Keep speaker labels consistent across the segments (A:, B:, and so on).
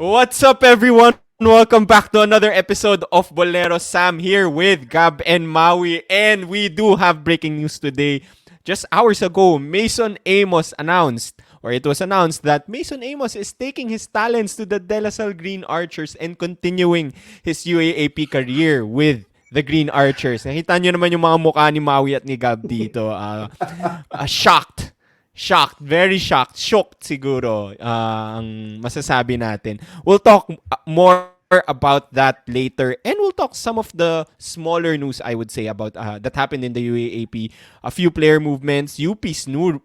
A: What's up, everyone? Welcome back to another episode of Boleros. Sam here with Gab and Maui, and we do have breaking news today. Just hours ago, Mason Amos announced, or it was announced, that Mason Amos is taking his talents to the De La Salle Green Archers and continuing his UAAP career with the Green Archers. Nakita nyo naman yung mga mukha ni Maui at ni Gab dito. Shocked. Shocked, very shocked. Shocked siguro ang masasabi natin. We'll talk more about that later, and we'll talk some of the smaller news, I would say, about that happened in the UAAP. A few player movements, UP's new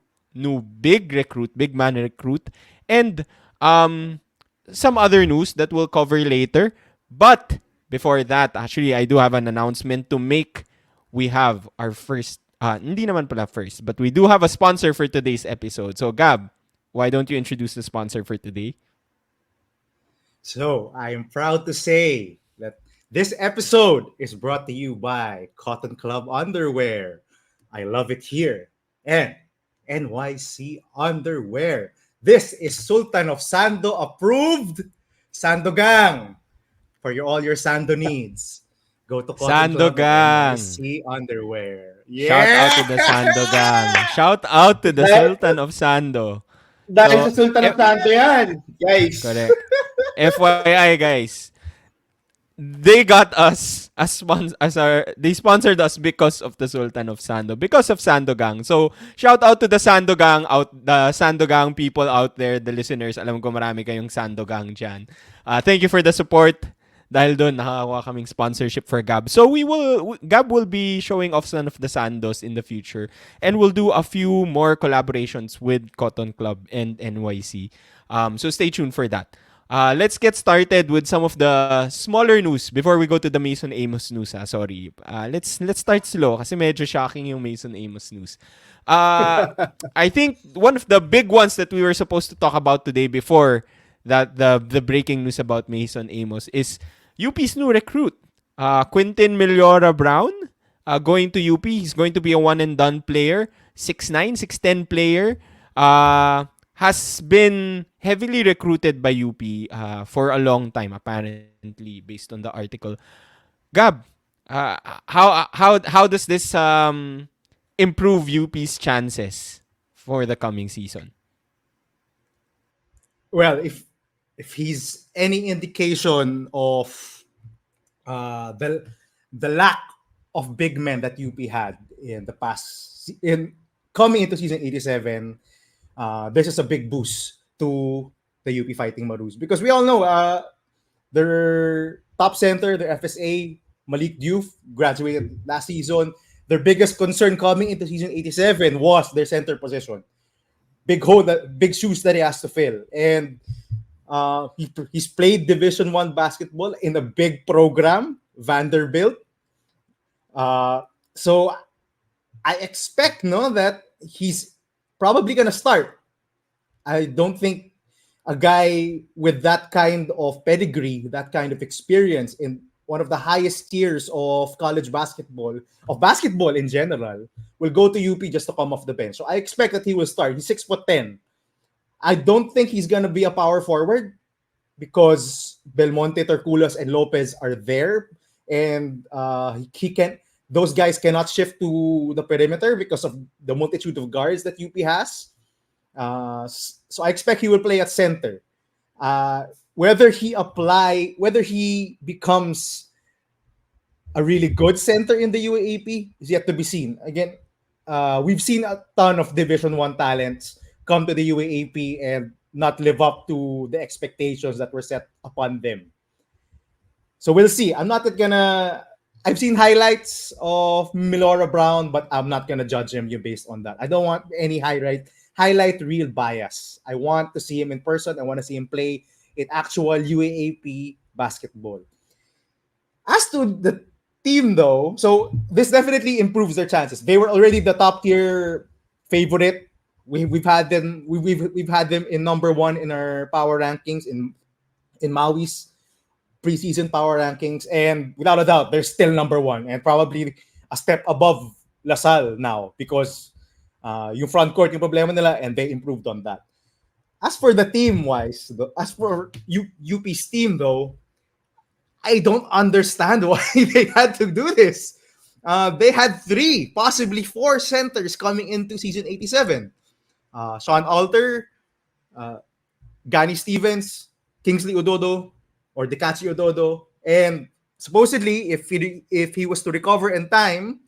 A: big recruit, big man recruit, and some other news that we'll cover later. But before that, actually, I do have an announcement to make. We have our first hindi naman pala first, but we do have a sponsor for today's episode. So, Gab, why don't you introduce the sponsor for today?
B: So, I am proud to say that this episode is brought to you by Cotton Club Underwear. I love it here. And NYC Underwear. This is Sultan of Sando approved Sando Gang for all your Sando needs. Go to Cotton
A: Sando
B: Club
A: Gang.
B: NYC Underwear.
A: Shout out to the Sando Gang. Shout out to the Sultan of Sando.
C: Dahil
A: So,
C: sa Sultan of Sando yan, guys.
A: Correct. FYI, guys, they got us they sponsored us because of the Sultan of Sando, because of Sando Gang. So shout out to the Sando Gang the Sando Gang people out there, the listeners. Alam ko marami kayong Sando Gang dyan. Thank you for the support. Dahil doon nakakuha kaming sponsorship for Gab. So Gab will be showing off some of the Sandos in the future, and we'll do a few more collaborations with Cotton Club and NYC. So stay tuned for that. Let's get started with some of the smaller news before we go to the Mason Amos news. Sorry. Let's start slow kasi medyo shocking yung Mason Amos news. I think one of the big ones that we were supposed to talk about today before that the breaking news about Mason Amos is UP's new recruit, Quintin Millora-Brown, going to UP. He's going to be a one and done player, 6'9", 6'10" player. Has been heavily recruited by UP for a long time, apparently, based on the article. Gab, how does this improve UP's chances for the coming season?
B: Well, if he's any indication of the lack of big men that UP had in the past, in coming into season 87, this is a big boost to the UP Fighting Maroons, because we all know their top center, their FSA, Malik Diouf, graduated last season. Their biggest concern coming into season 87 was their center position. Big shoes that he has to fill, and he's played Division 1 basketball in a big program, Vanderbilt. So I expect that he's probably gonna start. I don't think a guy with that kind of pedigree, that kind of experience in one of the highest tiers of college basketball, of basketball in general, will go to UP just to come off the bench. So I expect that he will start. He's 6'10". I don't think he's gonna be a power forward because Belmonte, Terculas, and Lopez are there, and he can. Those guys cannot shift to the perimeter because of the multitude of guards that UP has. So I expect he will play at center. Whether he becomes a really good center in the UAAP is yet to be seen. Again, we've seen a ton of Division 1 talents come to the UAAP and not live up to the expectations that were set upon them. So we'll see. I've seen highlights of Millora-Brown, but I'm not gonna judge him based on that. I don't want any highlight reel bias. I want to see him in person. I want to see him play in actual UAAP basketball. As to the team, though, so this definitely improves their chances. They were already the top tier favorite. We've had them in number 1 in our power rankings in Maui's preseason power rankings, and without a doubt, they're still number 1 and probably a step above LaSalle now because yung front court yung problema nila, and they improved on that. As for the team wise, as for UP's team though, I don't understand why they had to do this. They had three, possibly four centers coming into season 87. Sean Alter, uh, Gani Stevens, Kingsley Udodo, or Dekachi Udodo, and supposedly, if he was to recover in time,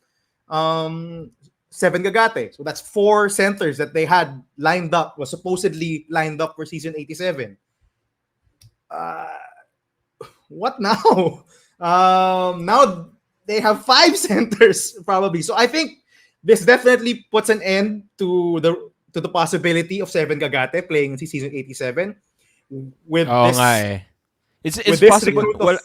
B: Seven Gagate. So that's four centers that they had lined up, was supposedly lined up for season 87. Uh, what now? Now they have five centers probably. So I think this definitely puts an end to the possibility of Seven Gagate playing in season 87 with
A: Oo nga
B: this
A: eh.
B: with
A: It's
B: this
A: possible.
B: recruit of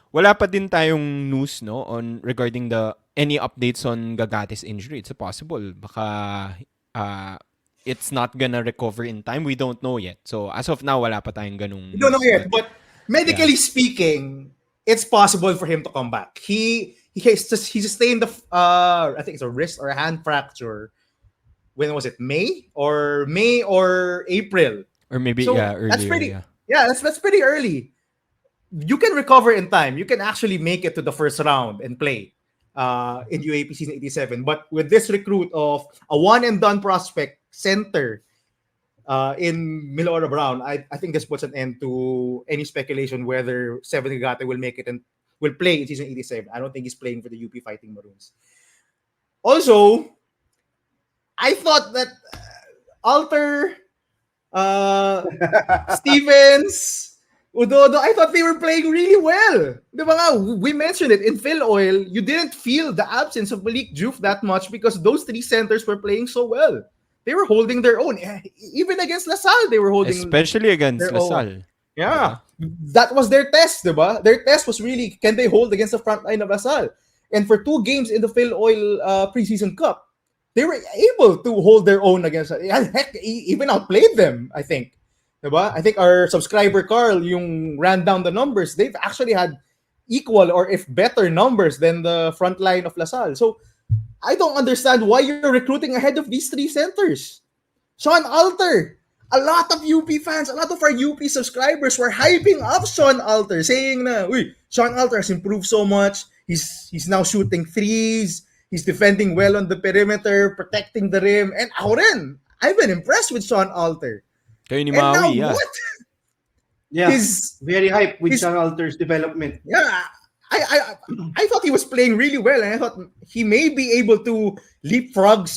A: Wala pa din tayong news no on regarding the any updates on Gagate's injury. It's possible. Baka uh, it's not gonna recover in time. We don't know yet. So as of now, wala pa tayong ganung
B: we don't know
A: news.
B: yet, but
A: Yeah.
B: medically speaking, it's possible for him to come back. He sustained I think it's a wrist or a hand fracture. When was it? May or April?
A: Or maybe
B: So
A: yeah,
B: that's
A: earlier,
B: pretty.
A: yeah.
B: Yeah, that's pretty early. You can recover in time. You can actually make it to the first round and play in UAP season 87. But with this recruit of a one and done prospect center in Millora-Brown, I think this puts an end to any speculation whether Seven Gagate will make it and will play in season 87. I don't think he's playing for the UP Fighting Maroons. Also, I thought that Alter, uh, Stevens, Udodo, I thought they were playing really well. Di ba nga, we mentioned it, in Phil Oil, you didn't feel the absence of Malik Juf that much because those three centers were playing so well. They were holding their own. Even against LaSalle, they were holding
A: Especially against
B: their own.
A: LaSalle.
B: Yeah.
A: Diba?
B: That was their test, diba? Their test was really, can they hold against the front line of LaSalle? And for two games in the Phil Oil preseason cup, they were able to hold their own against, heck, even outplayed them, I think. Diba? I think our subscriber Carl, yung ran down the numbers, they've actually had equal or if better numbers than the front line of LaSalle. So I don't understand why you're recruiting ahead of these three centers. Sean Alter, a lot of UP fans, a lot of our UP subscribers were hyping up Sean Alter, saying na, uy, Sean Alter has improved so much. He's now shooting threes. He's defending well on the perimeter, protecting the rim. And ako rin, I've been impressed with Sean Alter.
A: Kayo ni
B: And now
A: Maui, yeah.
B: what?
C: Yeah,
B: His
C: very hype with
B: his-
C: Sean Alter's development.
B: yeah, I thought he was playing really well, and I thought he may be able to leapfrog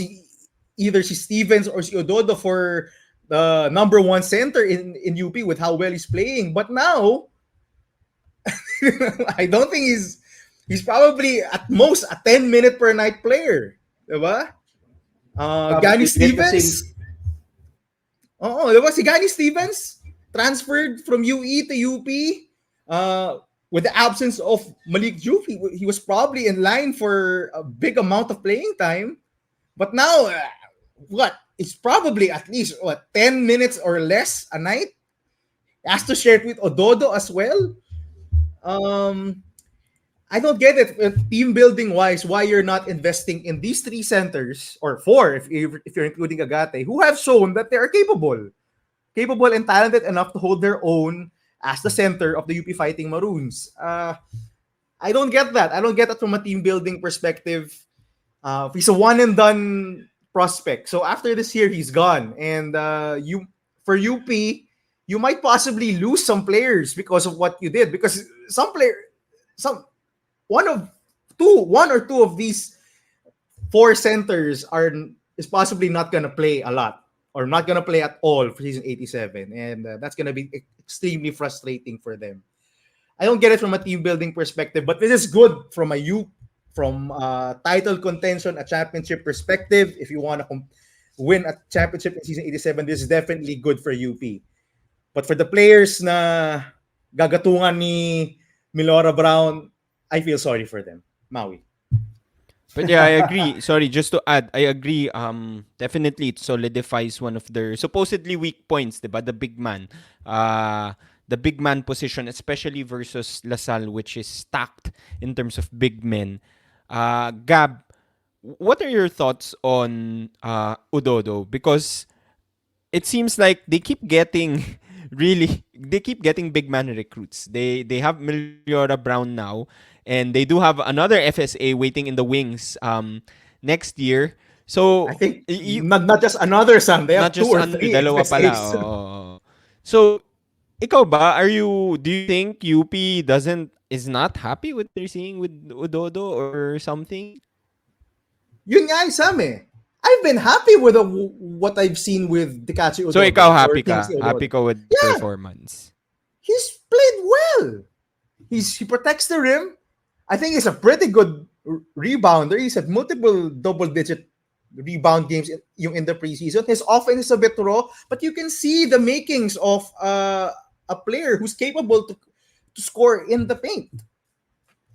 B: either si Stevens or si Ododo for the number one center in UP with how well he's playing. But now, I don't think he's probably at most a 10-minute per night player, diba? Gani
C: Probably get the
B: Stevens.
C: same-
B: Oo, diba? Si Gani Stevens transferred from UE to UP. With the absence of Malik Juf, he was probably in line for a big amount of playing time. But now, it's probably at least 10 minutes or less a night. He has to share it with Ododo as well. I don't get it, team building wise, why you're not investing in these three centers or four if you're including Agate, who have shown that they are capable and talented enough to hold their own as the center of the UP Fighting Maroons. I don't get that. I don't get that from a team building perspective. He's a one and done prospect. So after this year, he's gone. And for UP, you might possibly lose some players because of what you did. Because one or two of these four centers is possibly not gonna play a lot or not gonna play at all for season 87, and that's gonna be extremely frustrating for them. I don't get it from a team building perspective, but this is good from title contention, a championship perspective. If you want to win a championship in season 87, this is definitely good for UP. But for the players na gagatungan ni Millora-Brown, I feel sorry for them. Maui.
A: But yeah, I agree. Sorry, just to add, I agree. Definitely it solidifies one of their supposedly weak points, diba? The big man position, especially versus LaSalle, which is stacked in terms of big men. Gab, what are your thoughts on Udodo? Because it seems like they keep getting big man recruits. They have Millora-Brown now, and they do have another FSA waiting in the wings next year.
B: I
A: So
B: think not just another son, they
A: not
B: have two
A: just
B: or
A: another,
B: three
A: dalawa pala.
B: FSAs.
A: Oo. So ikaw ba, do you think UP is not happy with what they're seeing with Udodo or something?
B: Yun nga yung Sam eh. I've been happy with what I've seen with Tekachi
A: So ikaw
B: Udodo or
A: happy ka?
B: Kingsley
A: Happy
B: Udodo.
A: ka with the
B: Yeah,
A: performance?
B: he's played well. He protects the rim. I think he's a pretty good rebounder. He's had multiple double-digit rebound games in the preseason. His offense is a bit raw, but you can see the makings of a player who's capable to score in the paint.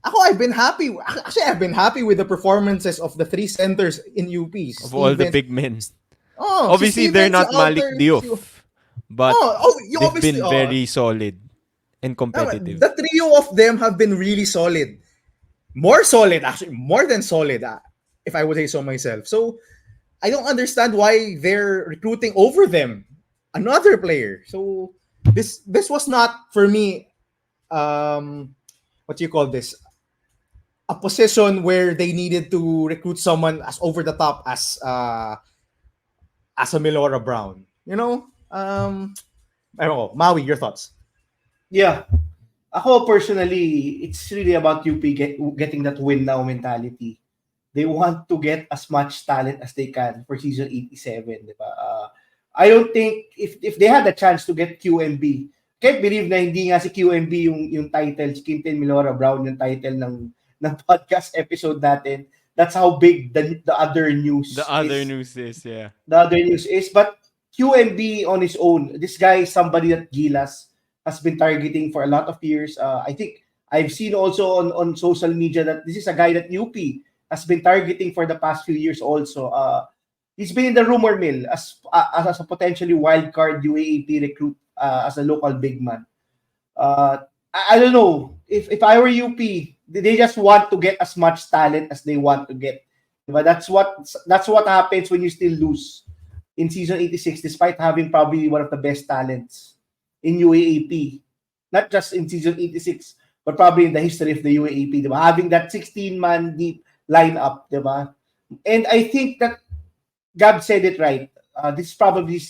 B: I've been happy. Actually, I've been happy with the performances of the three centers in UP.
A: Of all the
B: Stevens.
A: big men.
B: Oh, si
A: Obviously, they're
B: Stevens, si
A: not Malik
B: Alter.
A: Diouf, but
B: You
A: they've
B: obviously,
A: been very solid and competitive.
B: the trio of them have been really solid. More solid, actually, more than solid, if I would say so myself. So, I don't understand why they're recruiting over them another player. So, this was not, for me, what do you call this? A position where they needed to recruit someone as over the top as a Millora-Brown. I don't know. Maui, your thoughts?
C: Yeah. Ako personally, it's really about UP getting that win now mentality. They want to get as much talent as they can for season 87, di ba? I don't think if they had a chance to get QMB, can't believe na hindi nga si QMB yung title, si Quintin Millora-Brown yung title ng podcast episode natin. That's how big the other news
A: The other
C: is.
A: news is, yeah.
C: The other news is, but QMB on his own, this guy is somebody that Gilas has been targeting for a lot of years. I think I've seen also on social media that this is a guy that UP has been targeting for the past few years also. He's been in the rumor mill as a potentially wild card UAAP recruit as a local big man. I don't know. If I were UP, they just want to get as much talent as they want to get. But that's what happens when you still lose in season 86 despite having probably one of the best talents in UAAP. Not just in season 86, but probably in the history of the UAAP, diba? Having that 16-man deep lineup, diba? And I think that Gab said it right. This probably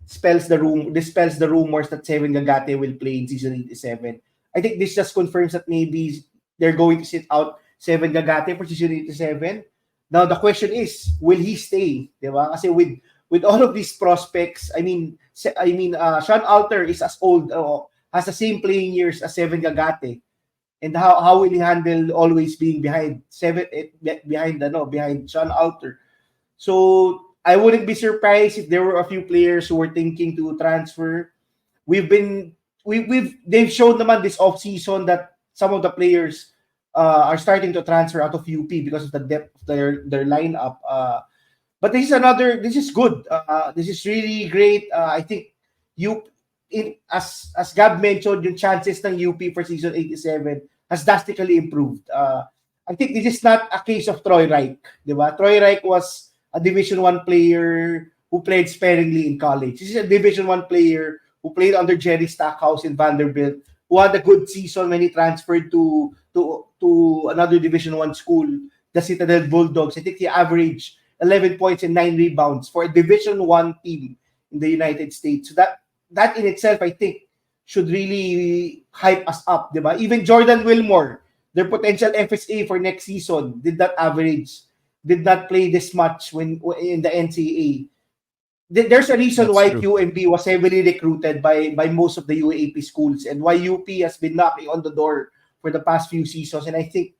C: dispels the rumors that Seven Gagate will play in season 87. I think this just confirms that maybe they're going to sit out Seven Gagate for season 87. Now the question is, will he stay? Diba? Kasi with all of these prospects, I mean, Sean Alter is as old, has the same playing years as Seven Gagate. And how will he handle always being behind Sean Alter? So I wouldn't be surprised if there were a few players who were thinking to transfer. They've shown naman this off season that some of the players are starting to transfer out of UP because of the depth of their lineup. But this is good. This is really great. I think as Gab mentioned, yung chances ng UP for season 87 has drastically improved. I think this is not a case of Troy Reich, diba? Troy Reich was a Division 1 player who played sparingly in college. This is a Division 1 player who played under Jerry Stackhouse in Vanderbilt, who had a good season when he transferred to another Division 1 school, the Citadel Bulldogs. I think he averaged 11 points and 9 rebounds for a Division 1 team in the United States. So that in itself, I think, should really hype us up, diba? Even Jordan Wilmore, their potential FSA for next season, did not play this much when in the NCAA. There's a reason
A: That's
C: why
A: true.
C: QMB was heavily recruited by most of the UAAP schools and why UP has been knocking on the door for the past few seasons. And I think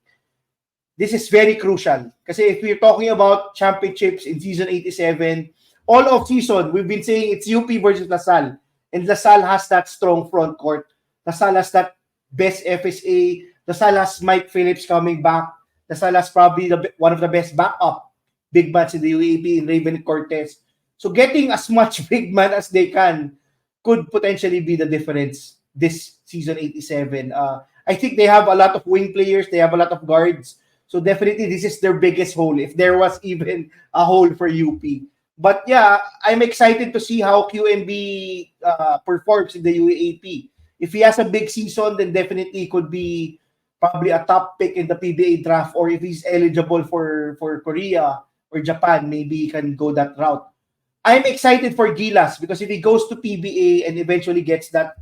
C: this is very crucial. Kasi if we're talking about championships in season 87, all of season, we've been saying it's UP versus LaSalle. And LaSalle has that strong front court. LaSalle has that best FSA. LaSalle has Mike Phillips coming back. LaSalle has probably one of the best backup big mans in the UAP in Raven Cortez. So getting as much big man as they can could potentially be the difference this season 87. I think they have a lot of wing players. They have a lot of guards. So definitely this is their biggest hole. If there was even a hole for UP, But yeah, I'm excited to see how QMB performs in the UAAP. If he has a big season, then definitely could be probably a top pick in the PBA draft. Or if he's eligible for Korea or Japan, maybe he can go that route. I'm excited for Gilas because if he goes to PBA and eventually gets that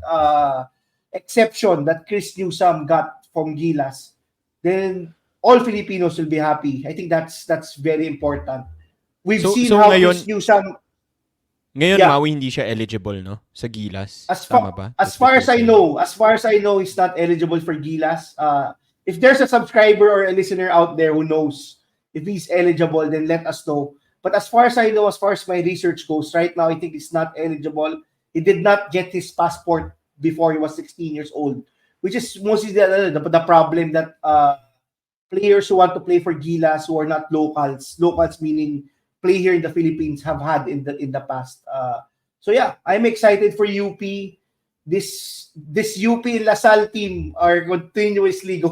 C: exception that Chris Newsome got from Gilas, then all Filipinos will be happy. I think that's very important. We've
A: So
C: seen
A: so
C: how Chris Newsome,
A: ngayon
C: yeah,
A: Maui hindi siya eligible, no? Sa Gilas.
C: as
A: Tama
C: far
A: ba?
C: as
A: That's what
C: far
A: you're
C: as I
A: saying.
C: know, he's not eligible for Gilas. If there's a subscriber or a listener out there who knows if he's eligible, then let us know. But as far as I know, as far as my research goes, right now I think he's not eligible. He did not get his passport before he was 16 years old, which is mostly the problem that players who want to play for Gilas who are not locals meaning play here in the Philippines have had in the past. So yeah, I'm excited for UP. This UP and LaSalle team are continuously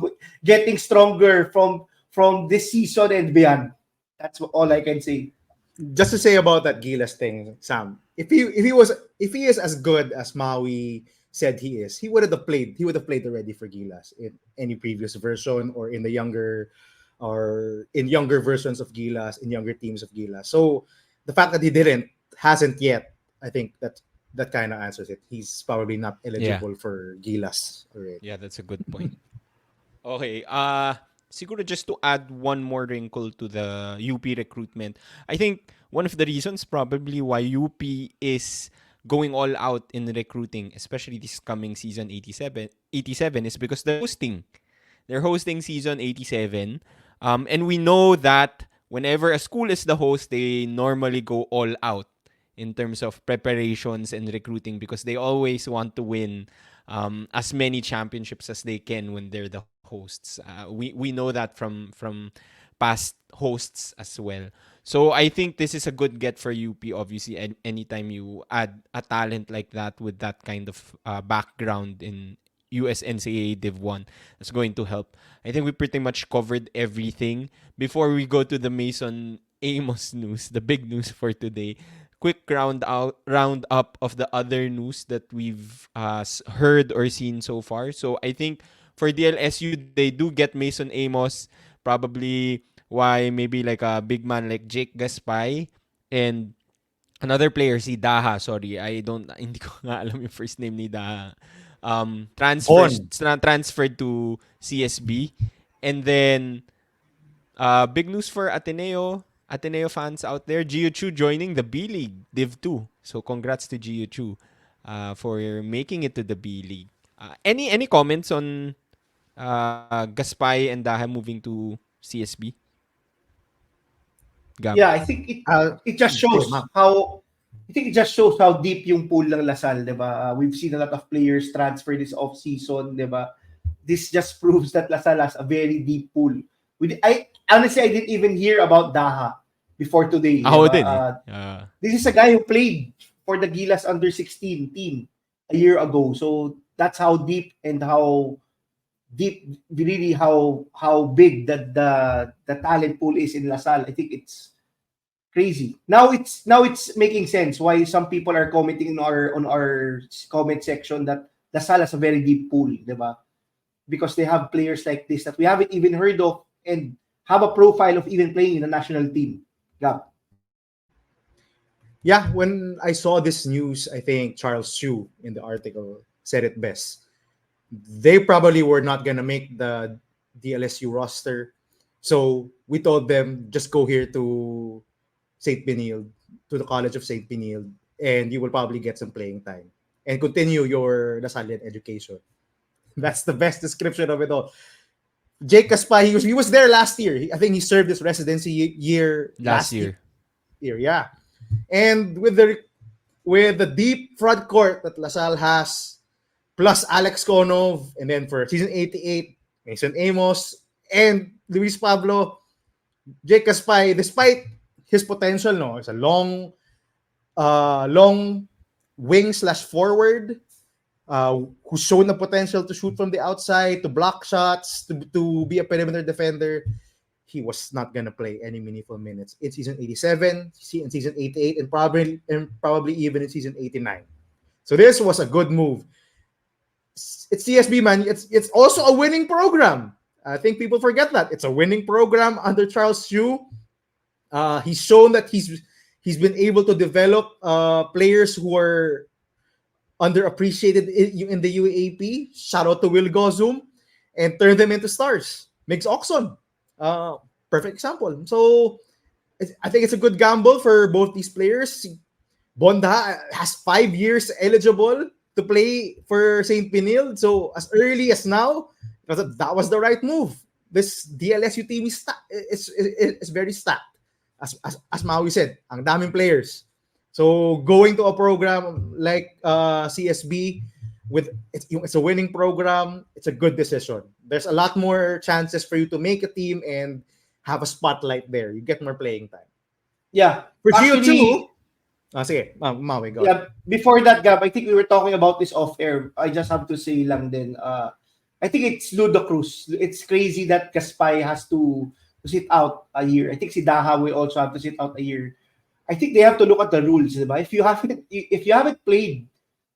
C: getting stronger from this season and beyond. That's all I can say.
B: Just to say about that Gilas thing, Sam. If he is as good as Maui said he is, he would have played. He would have played already for Gilas in any previous version or in the younger versions of Gilas, in younger teams of Gilas. So the fact that he hasn't yet. I think that kind of answers it. He's probably not
A: Yeah.
B: eligible for Gilas already.
A: Yeah, that's a good point. Okay, siguro just to add one more wrinkle to the UP recruitment. I think one of the reasons probably why UP is going all out in recruiting, especially this coming season 87 is because they're hosting. They're hosting season 87. And we know that whenever a school is the host, they normally go all out in terms of preparations and recruiting because they always want to win as many championships as they can when they're the hosts. We know that from past hosts as well. So I think this is a good get for UP. Obviously, anytime you add a talent like that with that kind of background in US NCAA Div 1, that's going to help. I think we pretty much covered everything. Before we go to the Mason Amos news, the big news for today, quick round up of the other news that we've heard or seen so far. So I think for DLSU, they do get Mason Amos. Probably why maybe like a big man like Jake Gaspay and another player si Daha. Sorry, hindi ko nga alam yung first name ni Daha. Transferred to CSB, and then big news for Ateneo fans out there. Gio Chu joining the B League Div 2. So congrats to Gio Chu for making it to the B League. Any comments on Gaspay and Daha moving to CSB? Gab.
C: Yeah, I think it just shows how deep yung pool ng LaSalle, 'di ba? We've seen a lot of players transfer this off-season, 'di ba? This just proves that LaSalle has a very deep pool. I didn't even hear about Daha before today.
A: Ako
C: diba?
A: din
C: This is a guy who played for the Gilas under-16 team a year ago. So that's how deep and how really how big the talent pool is in LaSalle. I think it's crazy. Now it's making sense why some people are commenting on our comment section that LaSalle has a very deep pool, diba? Because they have players like this that we haven't even heard of and have a profile of even playing in the national team.
B: Yeah, when I saw this news, I think Charles Chu in the article said it best. They probably were not going to make the DLSU roster. So we told them, just go here to St. Benilde, to the College of St. Benilde, and you will probably get some playing time and continue your Lasallian education. That's the best description of it all. Jake Gaspay, he was there last year. I think he served his residency year
A: last year.
B: Yeah. And with the deep front court that LaSalle has, plus Alex Konov, and then for season 88, Mason Amos, and Luis Pablo, Jake Gaspay, despite his potential, no, it's a long wing / forward, who's shown the potential to shoot from the outside, to block shots, to be a perimeter defender. he was not gonna play any meaningful minutes in season 87, in season 88, and probably even in season 89. So this was a good move. It's CSB, man. It's also a winning program. I think people forget that it's a winning program under Charles Yu. He's shown that he's been able to develop players who are underappreciated in the UAAP. Shout out to Will Gozum, and turn them into stars. Migs Oxon, perfect example. So I think it's a good gamble for both these players. Bonda has 5 years eligible to play for St. Pinil. So as early as now, that was the right move. This DLSU team is very stacked. As Maui said, ang daming players. So going to a program like CSB it's a winning program, it's a good decision. There's a lot more chances for you to make a team and have a spotlight there. You get more playing time.
C: Yeah.
B: For
C: Actually,
B: GO2, sige, Maui, go.
C: yeah, before that, Gab, I think we were talking about this off air. I just have to say lang din, I think it's ludicrous. It's crazy that Gaspay has to sit out a year. I think si Daha will also have to sit out a year. I think they have to look at the rules, diba? If you haven't played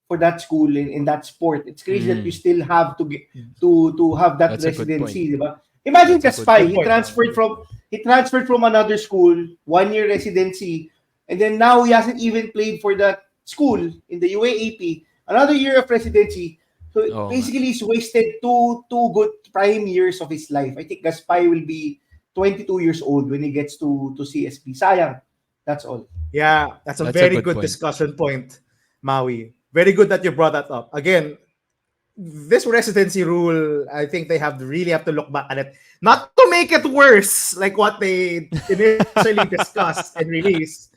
C: for that school in that sport, it's crazy that you still have to get to have that
A: That's a good
C: residency, diba? Imagine
A: That's a
C: Gaspay,
A: good point.
C: he transferred from another school, 1 year residency, and then now he hasn't even played for that school in the UAAP, another year of residency. So basically, he's wasted two good prime years of his life. I think Gaspay will be 22 years old when he gets to CSB. Sayang. That's all.
B: Yeah, that's a
A: That's a
B: very
A: good
B: good
A: point.
B: discussion point, Maui. Very good that you brought that up. Again, this residency rule, I think they really have to look back at it. Not to make it worse, like what they initially discussed and released,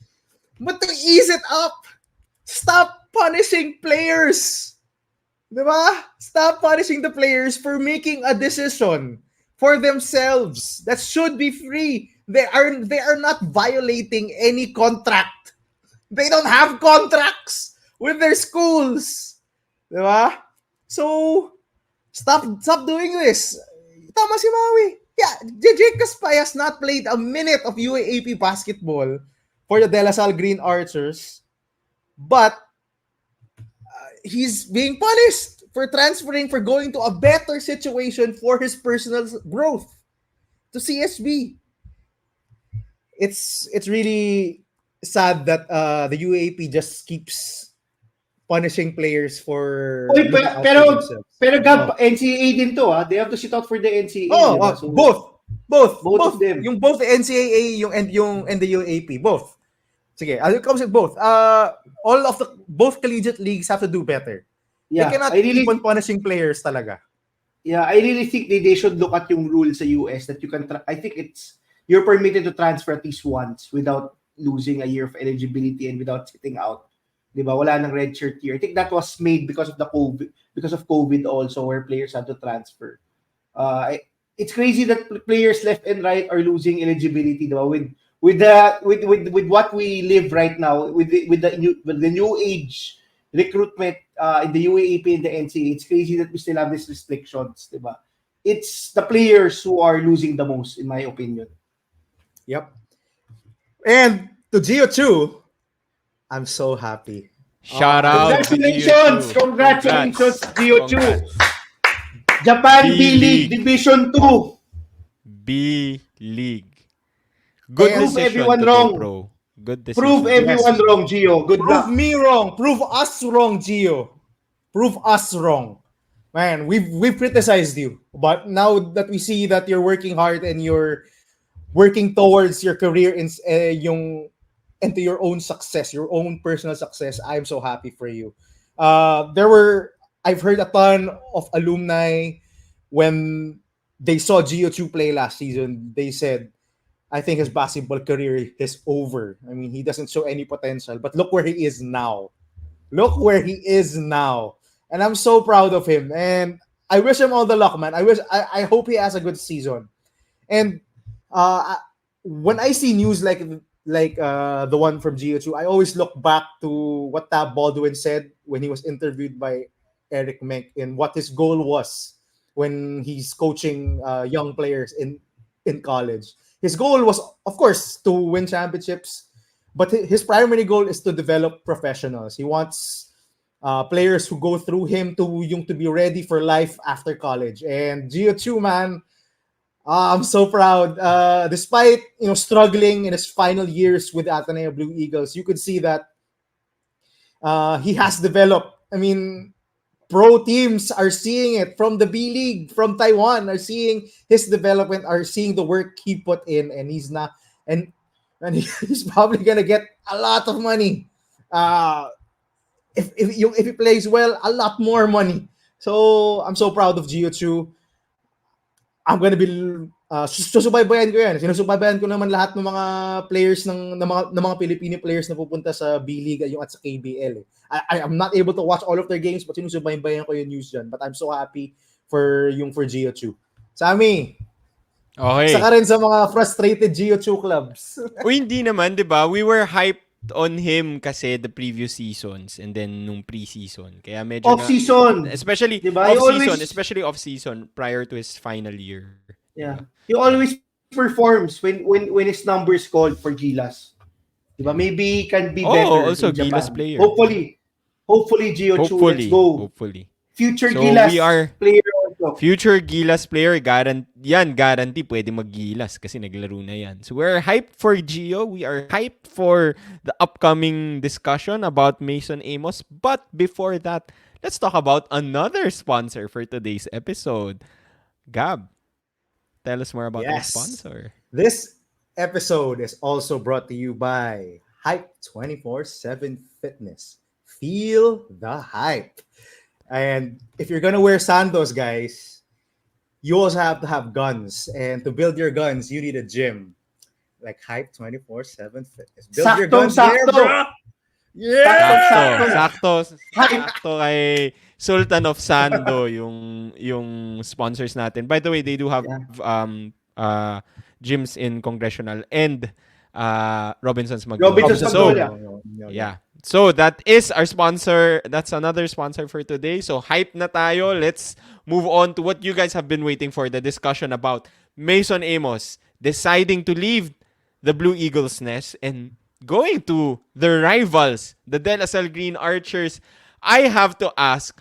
B: but to ease it up. Stop punishing players. Diba? Stop punishing the players for making a decision for themselves. That should be free. They are not violating any contract. They don't have contracts with their schools. Diba? So, stop doing this. Tama si Maui. Yeah, JJ Caspay has not played a minute of UAAP basketball for the De La Salle Green Archers, but he's being punished for transferring, for going to a better situation for his personal growth to CSB. It's really sad that the UAP just keeps punishing players for
C: Oy,
B: looking out for
C: pero
B: themselves.
C: Gab, NCAA din to, ha? They have to sit out for the NCAA.
B: Oh,
C: diba? So,
B: both
C: of them.
B: Yung both the NCAA, yung and the UAP, both. Sige, I'll come with both. All of both collegiate leagues have to do better.
C: yeah,
B: They cannot
C: I really
B: keep on punishing players talaga.
C: Yeah, I really think they should look at yung rules sa US that you can I think you're permitted to transfer at least once without losing a year of eligibility and without sitting out. 'Di ba? Wala nang red shirt year. I think that was made because of COVID also, where players had to transfer. It's crazy that players left and right are losing eligibility, 'di ba? With what we live right now, with the new age recruitment in the UAAP and the NCAA, it's crazy that we still have these restrictions, 'di ba? It's the players who are losing the most, in my opinion.
B: Yep. And to GO2, I'm so happy.
A: Shout out. to
C: Congratulations!
A: GO2.
C: Congratulations,
A: Congrats.
C: GO2!
A: Congrats.
C: Japan
A: B
C: B-League
A: League.
C: Division 2.
A: B-League. Good
C: Prove
A: decision
C: everyone
A: to
C: wrong.
A: go pro. Good decision.
C: Prove everyone wrong, Gio. Good
B: Prove
C: luck.
B: me wrong. Prove us wrong, Gio. Prove us wrong. Man, we've criticized you, but now that we see that you're working hard and you're working towards your career into your own success, your own personal success, I'm so happy for you. I've heard a ton of alumni when they saw GO2 play last season. They said, I think his basketball career is over. I mean, he doesn't show any potential, but look where he is now. Look where he is now. And I'm so proud of him. And I wish him all the luck, man. I hope he has a good season. And when I see news like the one from GO2, I always look back to what Tab Baldwin said when he was interviewed by Eric Menk and what his goal was when he's coaching young players in college. his goal was, of course, to win championships, but his primary goal is to develop professionals. He wants players who go through him to be ready for life after college. And Gio Chu, man, I'm so proud. Despite struggling in his final years with Ateneo Blue Eagles, you could see that he has developed. I mean, pro teams are seeing it from the B League, from Taiwan, are seeing his development, are seeing the work he put in, and he's not, and he's probably gonna get a lot of money. If he plays well, a lot more money. So I'm so proud of Gio Chu. I'm gonna be susubaybayan ko yan. Sinusubaybayan ko naman lahat ng mga players ng mga Filipino players na pupunta sa B-League at sa KBL. I'm not able to watch all of their games, but sinusubaybayan ko yung news dyan. But I'm so happy for Gio Chu. Sammy,
A: Okay.
B: isa ka rin sa mga frustrated Gio Chu clubs.
A: Uy, hindi naman, di ba? We were hyped on him kasi the previous seasons and then nung pre-season. Kaya medyo
C: Off-season.
A: especially
C: Diba?
A: off-season, off-season prior to his final year.
C: Yeah. He always performs when his number is called for Gilas. Diba? Maybe he can be better
A: also
C: in Japan.
A: Gilas player.
C: Hopefully Gio Chu, let's go.
A: Hopefully.
C: Future
A: So
C: Gilas
A: we are
C: player also.
A: future Gilas player, guarantee pwede mag-Gilas kasi naglaro na yan. So we're hyped for Gio. We are hyped for the upcoming discussion about Mason Amos. But before that, let's talk about another sponsor for today's episode. Gab, tell us more about our sponsor.
B: This episode is also brought to you by Hype 24/7 Fitness. Feel the hype. And if you're gonna wear Sandos, guys, you also have to have guns. And to build your guns, you need a gym. Like Hype 24/7 Fitness. Build your guns here, bro! Yeah!
A: Sakto kay Sultan of Sando yung sponsors natin. By the way, they do have gyms in Congressional and Robinson's Magnolia. So, yeah. So that is our sponsor. That's another sponsor for today. So hype na tayo. Let's move on to what you guys have been waiting for, the discussion about Mason Amos deciding to leave the Blue Eagles nest and going to the rivals, the De La Salle Green Archers. I have to ask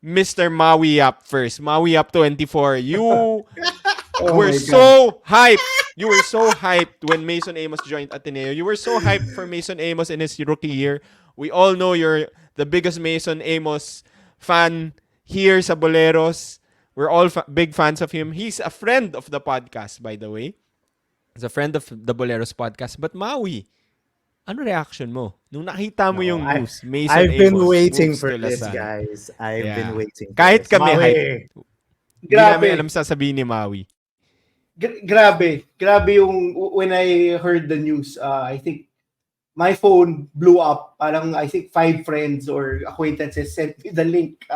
A: Mr. Maui Yap first. Maui Yap 24. You were so hyped. You were so hyped when Mason Amos joined Ateneo. You were so hyped for Mason Amos in his rookie year. We all know you're the biggest Mason Amos fan here sa Boleros. We're all big fans of him. He's a friend of the podcast, by the way. He's a friend of the Boleros podcast. But Maui, ano reaction mo nung nakita mo yung news? Mason
B: I've been
A: Amos
B: waiting
A: moves
B: for
A: to
B: this,
A: LaSalle.
B: guys. I've been waiting.
A: Kahit
B: this.
A: kami
B: Maui.
A: hype. Hindi namin alam sasabihin ni Maui.
C: Grabe yung when I heard the news, I think my phone blew up. Parang I think 5 friends or acquaintances sent me the link.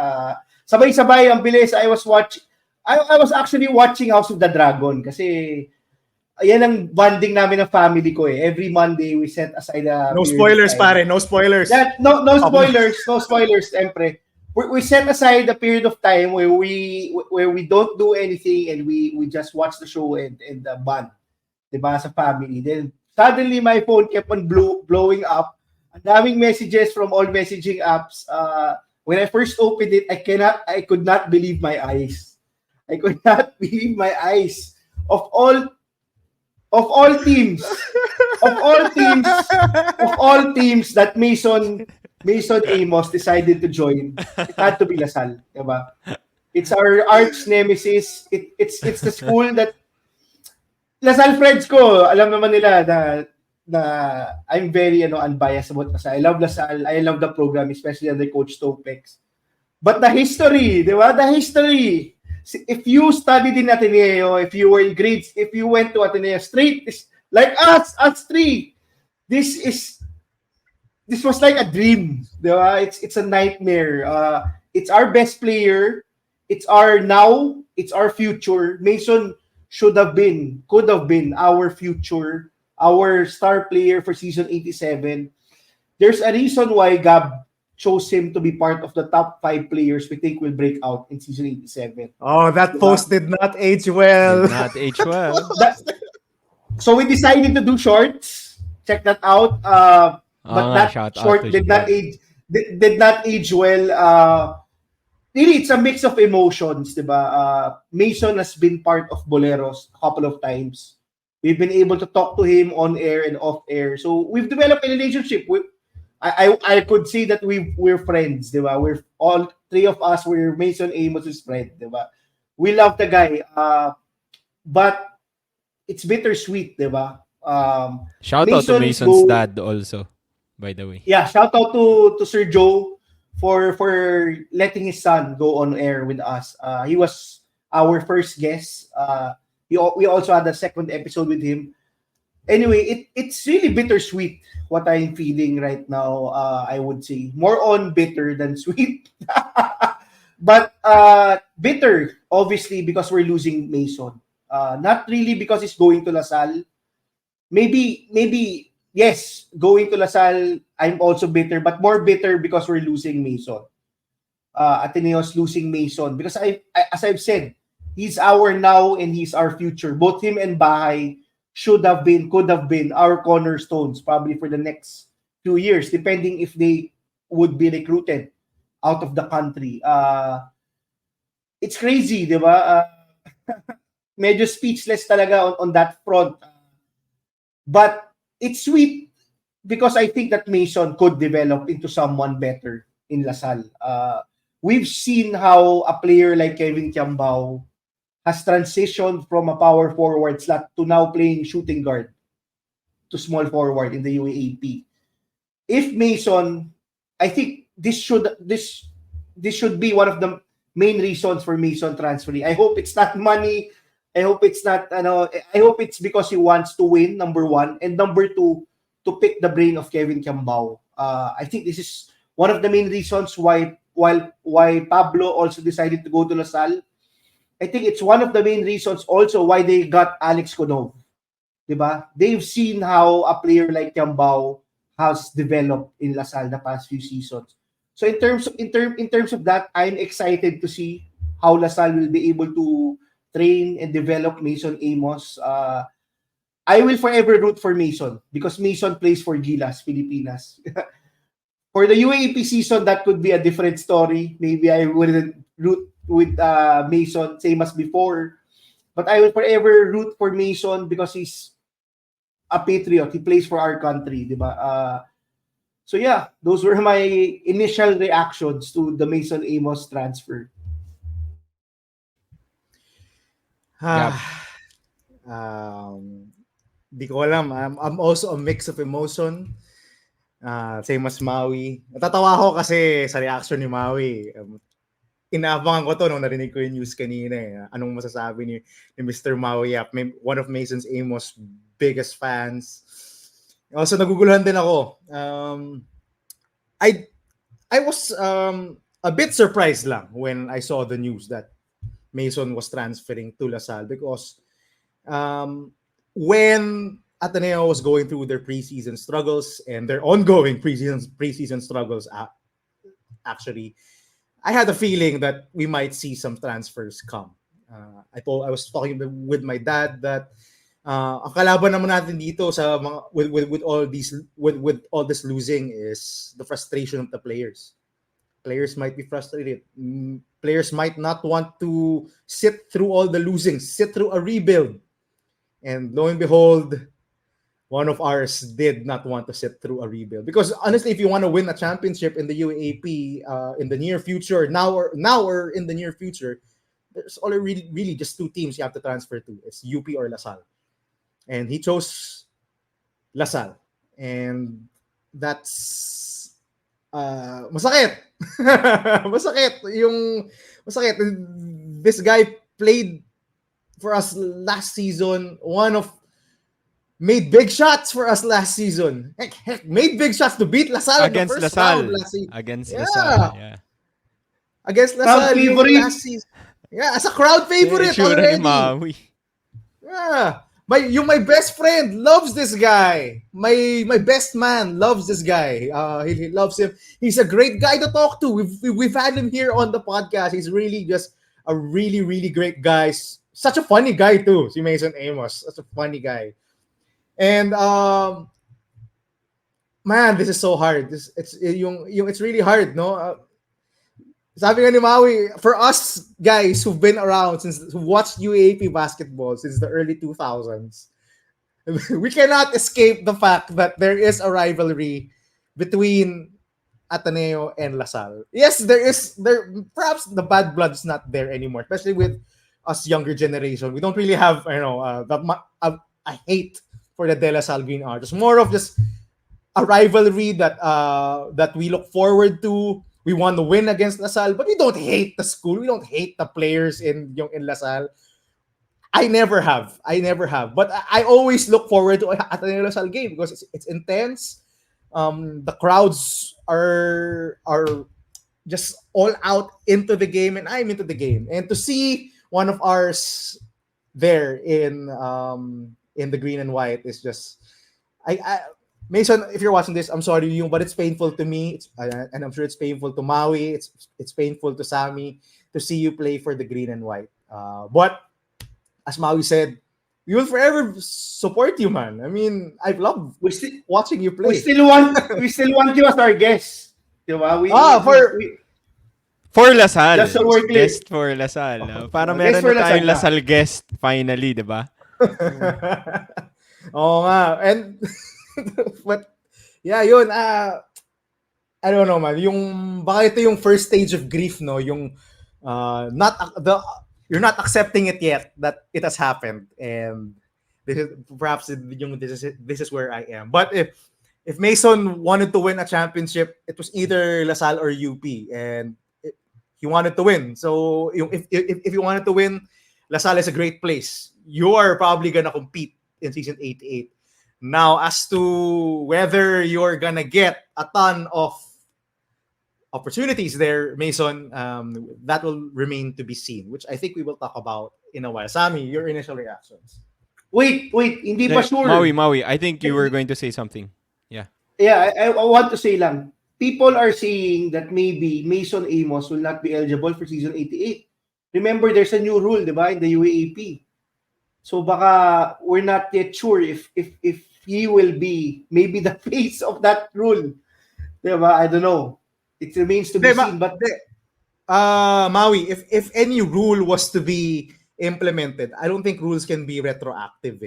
C: Sabay-sabay ang bilis. I was actually watching House of the Dragon kasi ayan ang bonding namin ng family ko eh. Every Monday we set aside a
B: No spoilers, pare. No spoilers.
C: No spoilers,empre. We set aside a period of time where we don't do anything and we just watch the show and bond, diba, sa family. Then suddenly my phone kept on blowing up. Ang daming messages from all messaging apps. When I first opened it, I could not believe my eyes. I could not believe my eyes. Of all teams that Mason Amos decided to join, it had to be LaSalle, diba? It's our arch nemesis. It's the school that LaSalle friends ko, alam naman nila na I'm very unbiased about LaSalle. I love LaSalle. I love the program, especially under Coach Topex. But the history, diba? The history. If you studied in Ateneo, if you were in grades, if you went to Ateneo straight, like us three, this was like a dream, diba? It's a nightmare. It's our best player. It's our now. It's our future. Mason could have been our future, our star player for season 87. There's a reason why Gab chose him to be part of the top 5 players we think will break out in season 87.
B: Oh, that post did not age well.
A: Did not age well.
C: So we decided to do shorts. Check that out. But that
A: Shout out
C: short
A: to
C: did not age did not age well. Really, it's a mix of emotions, diba? Mason has been part of Boleros a couple of times. We've been able to talk to him on air and off air. So we've developed a relationship. I could say that we're friends, diba? We're all three of us. We're Mason Amos's friend, diba? We love the guy. But it's bittersweet, diba?
A: Shout out to
C: Mason is
A: Mason's
C: go.
A: dad also, by the way.
C: Yeah, shout out to Sir Joe for letting his son go on air with us. He was our first guest. We also had a second episode with him. Anyway, it's really bittersweet what I'm feeling right now. I would say more on bitter than sweet. But bitter, obviously, because we're losing Mason. Not really because he's going to LaSalle. Maybe yes, going to LaSalle, I'm also bitter, but more bitter because we're losing Mason. Ateneo's losing Mason because as I've said, he's our now and he's our future. Both him and Bahay could have been our cornerstones probably for the next few years, depending if they would be recruited out of the country. It's crazy, di ba? Medyo speechless talaga on that front. But it's sweet because I think that Mason could develop into someone better in LaSalle. We've seen how a player like Kevin Kiambao has transitioned from a power forward slot to now playing shooting guard to small forward in the UAAP. If Mason, I think this should be one of the main reasons for Mason transferring. I hope it's not money. I hope it's not, I hope it's because he wants to win, number one. And number two, to pick the brain of Kevin Kiambao. I think this is one of the main reasons why Pablo also decided to go to LaSalle. I think it's one of the main reasons also why they got Alex Conov. Diba? They've seen how a player like Kiambao has developed in LaSalle the past few seasons. So in terms of that, I'm excited to see how LaSalle will be able to train and develop Mason Amos. I will forever root for Mason because Mason plays for Gilas, Pilipinas. For the UAAP season, that could be a different story. Maybe I wouldn't root with Mason, same as before. But I will forever root for Mason because he's a patriot. He plays for our country, diba? So yeah, those were my initial reactions to the Mason Amos transfer.
A: Yep.
B: Di ko alam. I'm also a mix of emotion. Same as Maui. Natatawa ako kasi sa reaction ni Maui. Inaabangan ko to nung narinig ko yung news kanina. Anong masasabi ni Mr. Maui? One of Mason's Amos' biggest fans. Also, naguguluhan din ako. I was a bit surprised lang when I saw the news that Mason was transferring to LaSalle because when Ateneo was going through their preseason struggles and their ongoing preseason struggles, actually, I had a feeling that we might see some transfers come. I was talking with my dad that ang kalaban naman natin dito sa mga with all this losing is the frustration of the players. Players might be frustrated. Players might not want to sit through all the losing, sit through a rebuild. And lo and behold, one of ours did not want to sit through a rebuild. Because honestly, if you want to win a championship in the UAAP in the near future, now or in the near future, there's only really just two teams you have to transfer to. It's UP or LaSalle. And he chose LaSalle. And that's masakit. Masakit. This guy played for us last season. Made big shots for us last season. Heck, made big shots to beat LaSalle
A: Against
B: in the first
A: LaSalle.
B: round last season.
A: Against
B: Yeah.
A: LaSalle. Yeah.
B: Against
C: Crowd
B: LaSalle
C: favorite.
B: last season. Yeah, as a crowd favorite
A: Itsura ni
B: already.
A: Maui.
B: Yeah. My best friend loves this guy. My best man loves this guy. He loves him. He's a great guy to talk to. We've had him here on the podcast. He's really just a really, really great guy. Such a funny guy too. Si Mason Amos. Such a funny guy. And man, this is so hard. It's really hard, no? Sabi nga ni Maui, for us guys who've been around who watched UAAP basketball since the early 2000s, we cannot escape the fact that there is a rivalry between Ateneo and LaSalle. Yes, there perhaps the bad blood's not there anymore, especially with us younger generation. We don't really have a hate for the De La Salle Green Arrows. More of just a rivalry that we look forward to. We want to win against LaSalle, but we don't hate the school. We don't hate the players in LaSalle. I never have. But I always look forward to Ateneo LaSalle game because it's intense. The crowds are just all out into the game, and I'm into the game. And to see one of ours there in the green and white is just I Mason, if you're watching this, I'm sorry you, but it's painful to me. And I'm sure it's painful to Maui. It's painful to Sammy to see you play for the green and white. But as Maui said, we will forever support you, man. I mean, I've loved watching you play.
C: We still want you as our guest. Diba?
A: For LaSalle.
C: Just so we're clear.
A: Guest for LaSalle. Para
C: Guest
A: meron
C: for
A: na tayong
C: LaSalle.
A: LaSalle guest finally, di ba?
B: Oo nga. And but yeah, yun. I don't know, man. Baka ito yung first stage of grief, no? You're not accepting it yet that it has happened, and this is where I am. But if Mason wanted to win a championship, it was either LaSalle or UP, and he wanted to win. So if you wanted to win, LaSalle is a great place. You are probably gonna compete in season 88. Now, as to whether you're gonna get a ton of opportunities there, Mason, that will remain to be seen, which I think we will talk about in a while. Sammy, your initial reactions.
C: Wait, hindi pa sure.
A: Maui, I think you were going to say something. Yeah.
C: Yeah, I want to say lang. People are saying that maybe Mason Amos will not be eligible for season 88. Remember, there's a new rule, di ba, in the UAAP. So baka we're not yet sure if he will be maybe the face of that rule. Di ba? I don't know. It remains to be seen. But
B: Maui, if any rule was to be implemented, I don't think rules can be retroactive.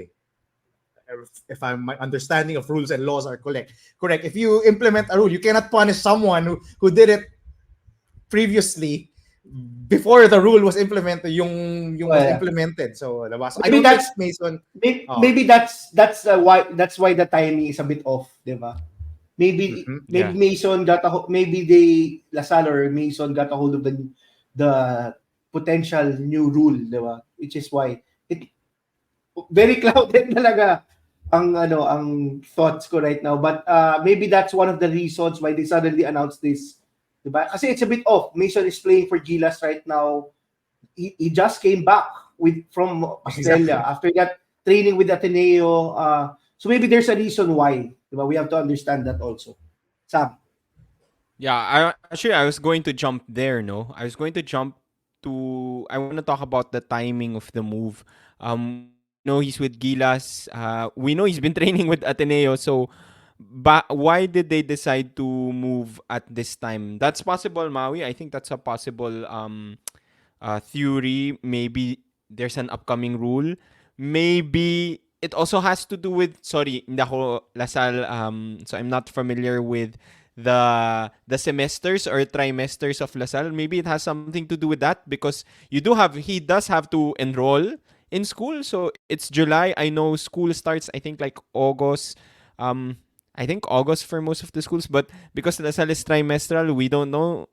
B: If my understanding of rules and laws are correct. If you implement a rule, you cannot punish someone who did it previously before the rule was implemented. Was implemented. So I don't think Mason.
C: Maybe that's why the timing is a bit off, diba? Maybe Mason maybe LaSalle or Mason got a hold of the potential new rule, diba? Which is why it very clouded talaga ang thoughts ko right now. But maybe that's one of the reasons why they suddenly announced this. Diba? Kasi it's a bit off. Mason is playing for Gilas right now. He just came back from Australia after that training with Ateneo. So maybe there's a reason why. Diba? We have to understand that also. Sam?
A: Yeah, I was going to jump there, no? I was going to jump to... I want to talk about the timing of the move. He's with Gilas. We know he's been training with Ateneo. So, why did they decide to move at this time? That's possible, Maui. I think that's a possible theory. Maybe there's an upcoming rule. Maybe it also has to do with... Sorry, hindi ako LaSalle. So, I'm not familiar with the semesters or trimesters of LaSalle. Maybe it has something to do with that because he does have to enroll in school. So it's July. I know school starts, I think, like August. I think August for most of the schools. But because LaSalle is trimestral, we don't know.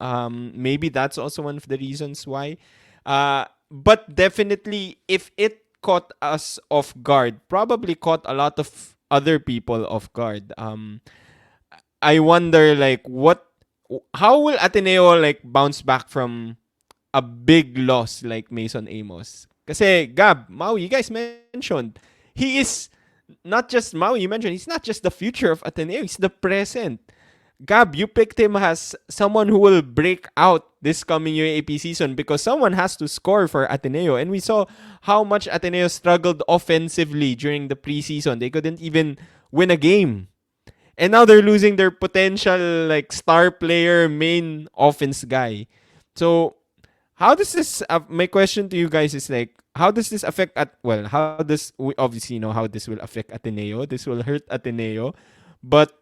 A: Maybe that's also one of the reasons why. But definitely, if it caught us off guard, probably caught a lot of other people off guard. I wonder, how will Ateneo bounce back from a big loss like Mason Amos? Kasi Gab, Maui, you guys mentioned, he is not just Maui. You mentioned he's not just the future of Ateneo; he's the present. Gab, you picked him as someone who will break out this coming UAAP season because someone has to score for Ateneo. And we saw how much Ateneo struggled offensively during the preseason. They couldn't even win a game. And now they're losing their potential like star player, main offense guy. So how does this? My question to you guys is like, how does this affect? How does we obviously know how this will affect Ateneo? This will hurt Ateneo, but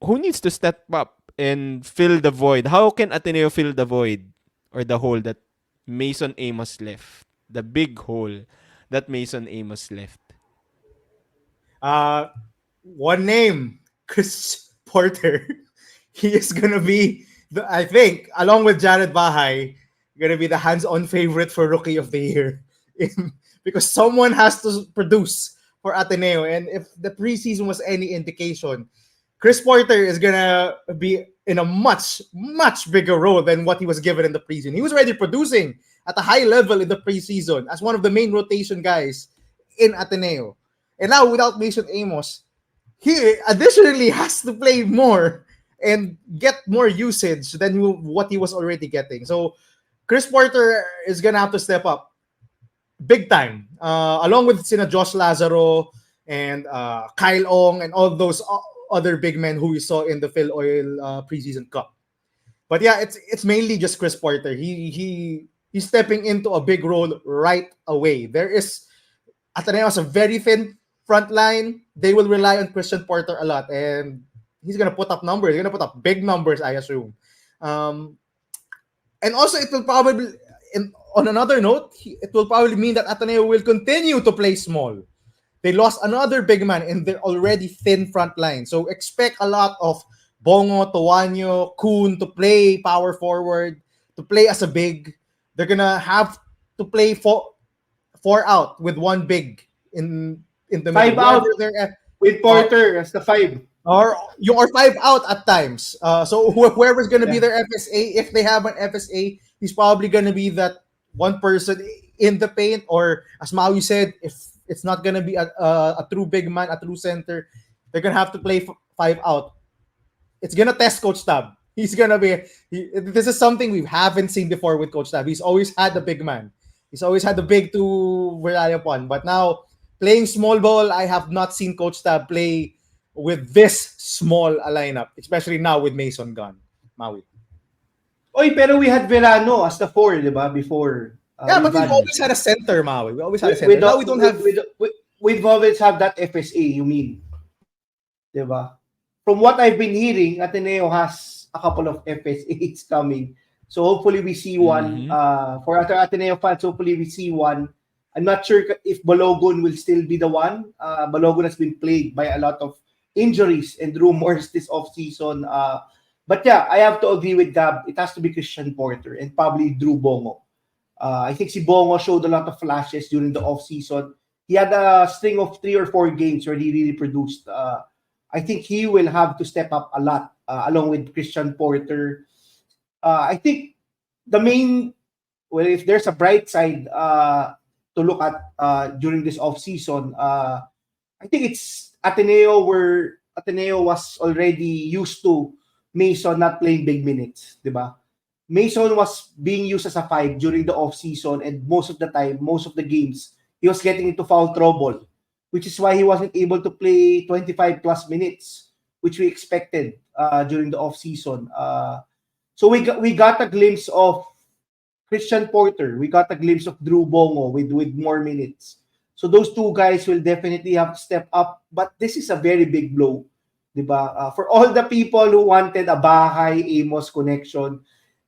A: who needs to step up and fill the void? How can Ateneo fill the void or the hole that Mason Amos left? The big hole that Mason Amos left.
B: One name, Chris Porter. He is gonna be I think, along with Jared Bahay, gonna be the hands-on favorite for Rookie of the Year. Because someone has to produce for Ateneo. And if the preseason was any indication, Chris Porter is gonna be in a much, much bigger role than what he was given in the preseason. He was already producing at a high level in the preseason as one of the main rotation guys in Ateneo. And now without Mason Amos, he additionally has to play more and get more usage than what he was already getting. So Chris Porter is gonna have to step up big time, along with Sina Josh Lazaro and Kyle Ong and all those other big men who we saw in the Phil Oil preseason cup. But yeah, it's mainly just Chris Porter. He's stepping into a big role right away. Ateneo has a very thin front line. They will rely on Christian Porter a lot, and he's gonna put up numbers. He's gonna put up big numbers, I assume. And also, it will probably, on another note, it will probably mean that Ateneo will continue to play small. They lost another big man in their already thin front line. So expect a lot of Bongo, Toanyo, Kuhn to play power forward, to play as a big. They're going to have to play four out with one big in the middle.
C: Five out with Porter as the five.
B: Or five out at times. So whoever's going to be their FSA, if they have an FSA, he's probably going to be that one person in the paint. Or as Maui said, if it's not going to be a true big man, a true center, they're going to have to play five out. It's going to test Coach Tab. He's going to be... this is something we haven't seen before with Coach Tab. He's always had the big man. He's always had the big to rely upon. But now, playing small ball, I have not seen Coach Tab play with this small a lineup, especially now with Mason gone. Maui.
C: Oy, pero we had Verano as the 4, di ba? Before.
B: Yeah, but we've always had a center, Maui. We always had a center. Now we don't have...
C: We've always have that FSA, you mean? Di ba? From what I've been hearing, Ateneo has a couple of FSAs coming. So hopefully we see one. For other Ateneo fans, hopefully we see one. I'm not sure if Balogun will still be the one. Balogun has been plagued by a lot of injuries and rumors this offseason. But yeah, I have to agree with Gab. It has to be Christian Porter and probably Drew Bongo. I think si Bongo showed a lot of flashes during the offseason. He had a string of 3 or 4 games where he really produced. I think he will have to step up a lot along with Christian Porter. I think the main, if there's a bright side to look at during this offseason, I think it's Ateneo, where Ateneo was already used to Mason not playing big minutes, di ba? Mason was being used as a 5 during the offseason, and most of the time, most of the games, he was getting into foul trouble, which is why he wasn't able to play 25 plus minutes, which we expected during the offseason. So we got a glimpse of Christian Porter. We got a glimpse of Drew Bongo with more minutes. So those two guys will definitely have to step up. But this is a very big blow, diba? For all the people who wanted a Bahay-Amos connection,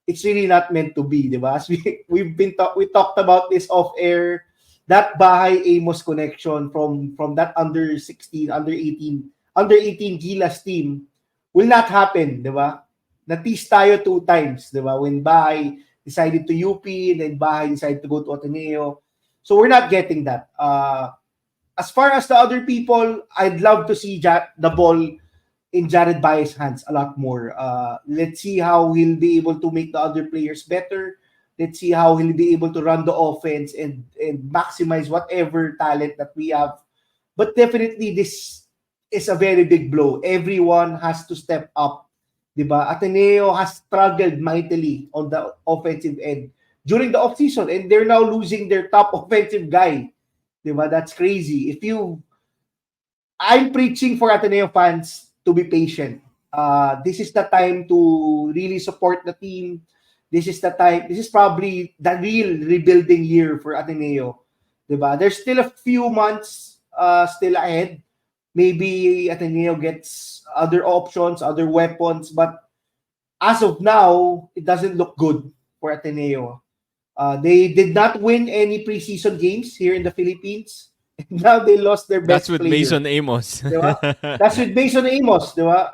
C: it's really not meant to be, diba? As we talked about this off air. That Bahay-Amos connection from that under 16, under 18 Gilas team will not happen, diba? Na-tease tayo 2 times, diba? When Bahay decided to UP, and then Bahay decided to go to Ateneo. So we're not getting that. As far as the other people, I'd love to see the ball in Jared Bahay's hands a lot more. Let's see how he'll be able to make the other players better. Let's see how he'll be able to run the offense and maximize whatever talent that we have. But definitely this is a very big blow. Everyone has to step up. Diba? Ateneo has struggled mightily on the offensive end during the offseason, and they're now losing their top offensive guy. Diba? That's crazy. I'm preaching for Ateneo fans to be patient. This is the time to really support the team. This is the time. This is probably the real rebuilding year for Ateneo. Diba? There's still a few months still ahead. Maybe Ateneo gets other options, other weapons, but as of now, it doesn't look good for Ateneo. They did not win any preseason games here in the Philippines. Now they lost their
A: That's
C: best
A: with
C: player.
A: Mason Amos.
C: Diba? That's with Mason Amos, diba?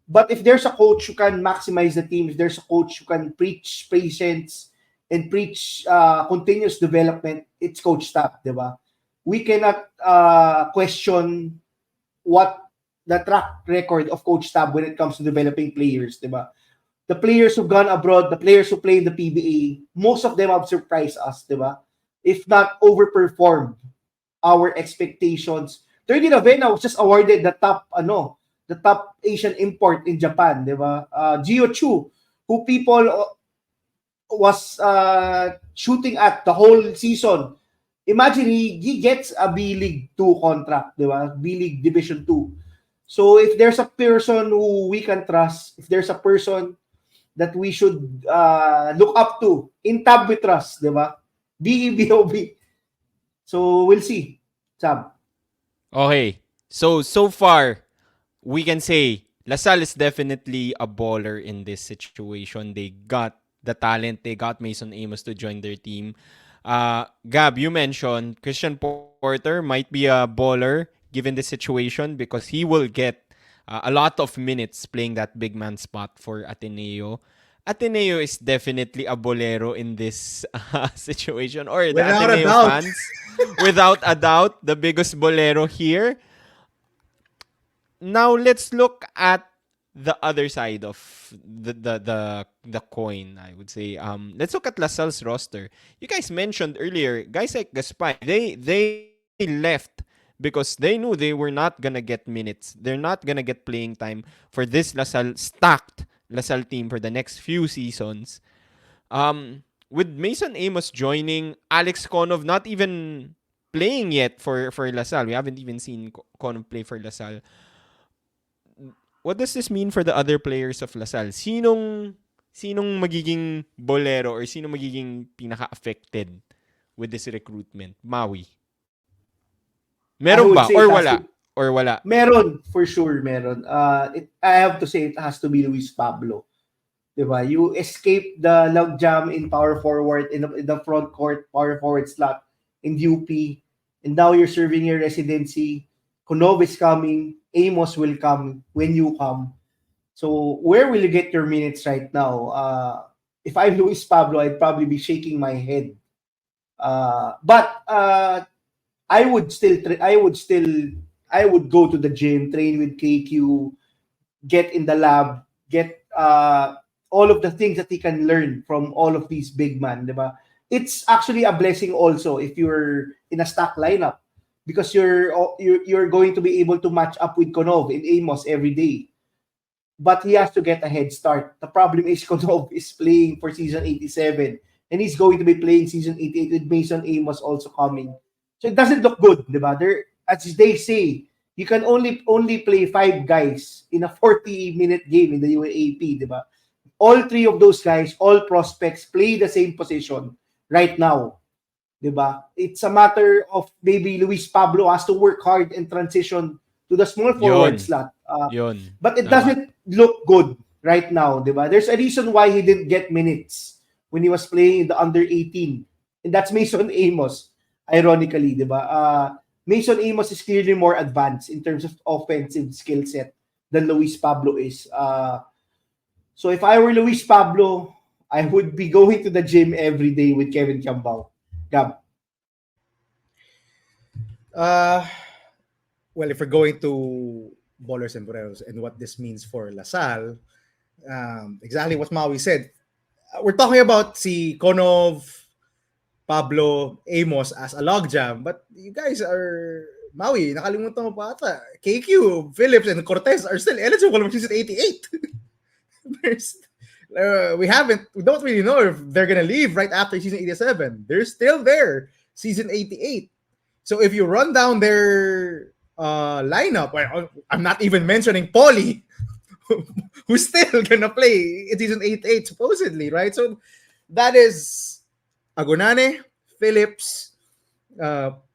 C: But if there's a coach who can maximize the team, if there's a coach who can preach patience and preach continuous development, it's Coach Tab, diba? We cannot question what the track record of Coach Tab when it comes to developing players, diba? The players who've gone abroad, the players who play in the PBA, most of them have surprised us, diba? If not overperformed our expectations. 30 Ravenna was just awarded the top Asian import in Japan, di ba? Gio Chu, who people was shooting at the whole season. Imagine he gets a B League 2 contract, di ba? B League Division 2. So if there's a person who we can trust, if there's a person that we should look up to, in Tab we trust, di ba? BEBOB. So we'll see, Sam.
A: Okay. So far, we can say Salle is definitely a baller in this situation. They got the talent. They got Mason Amos to join their team. Gab, you mentioned Christian Porter might be a baller given the situation because he will get a lot of minutes playing that big man spot for Ateneo. Ateneo is definitely a bolero in this situation, or the
B: Without a
A: Ateneo
B: doubt.
A: fans, without a doubt, the biggest bolero here. Now let's look at the other side of the coin. I would say. Let's look at LaSalle's roster. You guys mentioned earlier, guys like Gaspar, they left because they knew they were not gonna get minutes. They're not gonna get playing time for this stacked LaSalle team for the next few seasons. With Mason Amos joining, Alex Konov not even playing yet for LaSalle. We haven't even seen Konov play for LaSalle. What does this mean for the other players of LaSalle? Sinong magiging bolero or sino magiging pinaka-affected with this recruitment? Maui. Meron ba? Or wala? Or wala?
C: Meron, for sure, meron. I have to say it has to be Luis Pablo. Diba? You escape the logjam in power forward, in the front court, power forward slot in UP, and now you're serving your residency. Konov is coming. Amos will come when you come. So where will you get your minutes right now? If I'm Luis Pablo, I'd probably be shaking my head. But I would go to the gym, train with KQ, get in the lab, get all of the things that he can learn from all of these big men, diba? It's actually a blessing also if you're in a stack lineup because you're going to be able to match up with Konov and Amos every day. But he has to get a head start. The problem is Konov is playing for season 87 and he's going to be playing season 88 with Mason Amos also coming. So it doesn't look good, diba? As they say, you can only play 5 guys in a 40-minute game in the UAAP, diba? All 3 of those guys, all prospects, play the same position right now, diba? It's a matter of maybe Luis Pablo has to work hard and transition to the small forward slot. But it doesn't look good right now, diba? There's a reason why he didn't get minutes when he was playing in the under 18, and that's Mason Amos. Ironically, diba? Mason Amos is clearly more advanced in terms of offensive skill set than Luis Pablo is. So if I were Luis Pablo, I would be going to the gym every day with Kevin Cambao. Gab.
B: Well, if we're going to Ballers and Boleros and what this means for LaSalle, exactly what Maui said. We're talking about si Konov, Pablo, Amos as a logjam, but you guys are Maui, nakalimutan mo pa ata. KQ, Phillips, and Cortez are still eligible for season 88. We don't really know if they're gonna leave right after season 87. They're still there, season 88. So if you run down their lineup, well, I'm not even mentioning Paulie, who's still gonna play in season 88 supposedly, right? So that is Agonane, Phillips,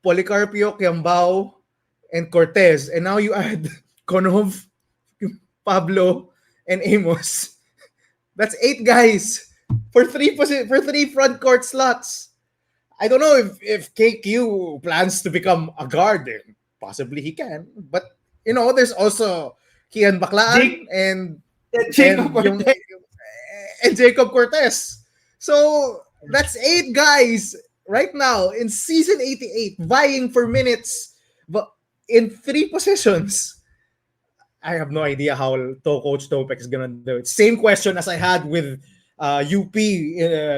B: Policarpio, Kiambao, and Cortez, and now you add Konov, Pablo, and Amos. That's 8 guys for three front court slots. I don't know if KQ plans to become a guard. Possibly he can, but there's also Kian Baklaan and
C: Jacob
B: yung-
C: Cortez.
B: and Jacob Cortez. So that's 8 guys right now in season 88 vying for minutes, but in 3 positions. I have no idea how Coach Topek is gonna do it. Same question as I had with UP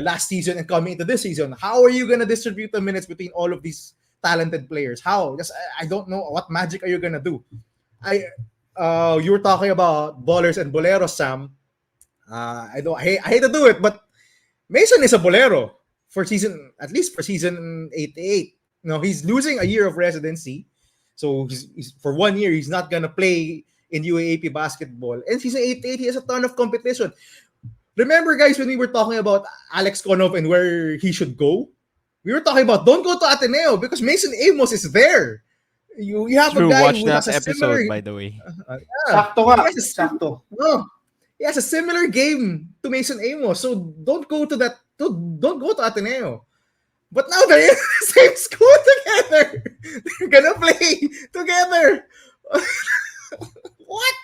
B: last season and coming into this season. How are you gonna distribute the minutes between all of these talented players? How? Just I don't know. What magic are you gonna do? You were talking about Ballers and Boleros, Sam. I hate to do it, but Mason is a Bolero at least for season 88. He's losing a year of residency, so he's for 1 year he's not gonna play in UAAP basketball. And season 88, he has a ton of competition. Remember, guys, when we were talking about Alex Konov and where he should go, we were talking about don't go to Ateneo because Mason Amos is there. You have
A: True,
B: a guy
A: watch
B: who
A: that
B: has a
A: episode,
B: similar,
A: by the way.
C: Sakto nga.
B: He has a
C: Sakto.
B: he has a similar game to Mason Amos. So don't go to that. Don't go to Ateneo. But now they're in the same school together. They're gonna play together. What?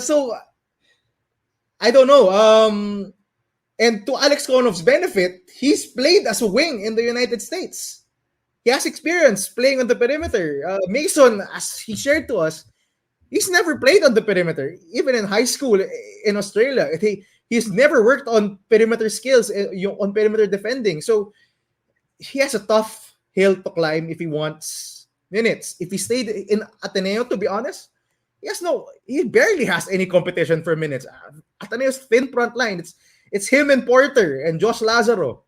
B: So I don't know. And to Alex Konov's benefit, he's played as a wing in the United States. He has experience playing on the perimeter. Mason, as he shared to us, he's never played on the perimeter, even in high school in Australia. He's never worked on perimeter skills, on perimeter defending. So he has a tough hill to climb if he wants minutes. If he stayed in Ateneo, to be honest, he barely has any competition for minutes. Ateneo's thin front line. It's him and Porter and Josh Lazaro.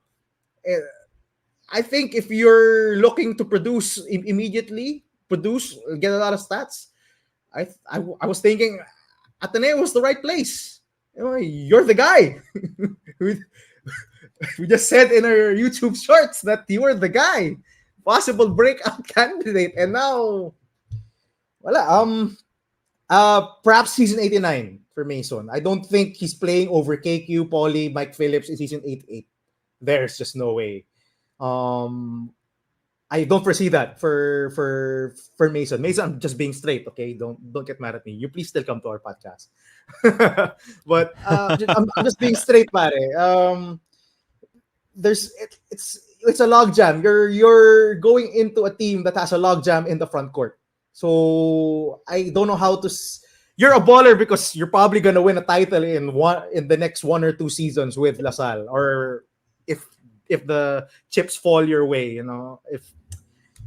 B: I think if you're looking to produce immediately, get a lot of stats, I was thinking Ateneo was the right place. You're the guy. We just said in our YouTube shorts that you were the guy, possible breakout candidate, and now, perhaps season 89 for Mason. I don't think he's playing over KQ, Paulie, Mike Phillips in season 88. There's just no way. I don't foresee that for Mason. Mason, I'm just being straight, okay? Don't get mad at me. You please still come to our podcast. But I'm just being straight, pare. It's a logjam. You're going into a team that has a logjam in the front court. So I don't know how to. You're a baller because you're probably gonna win a title in the next 1 or 2 seasons with LaSalle, or if the chips fall your way,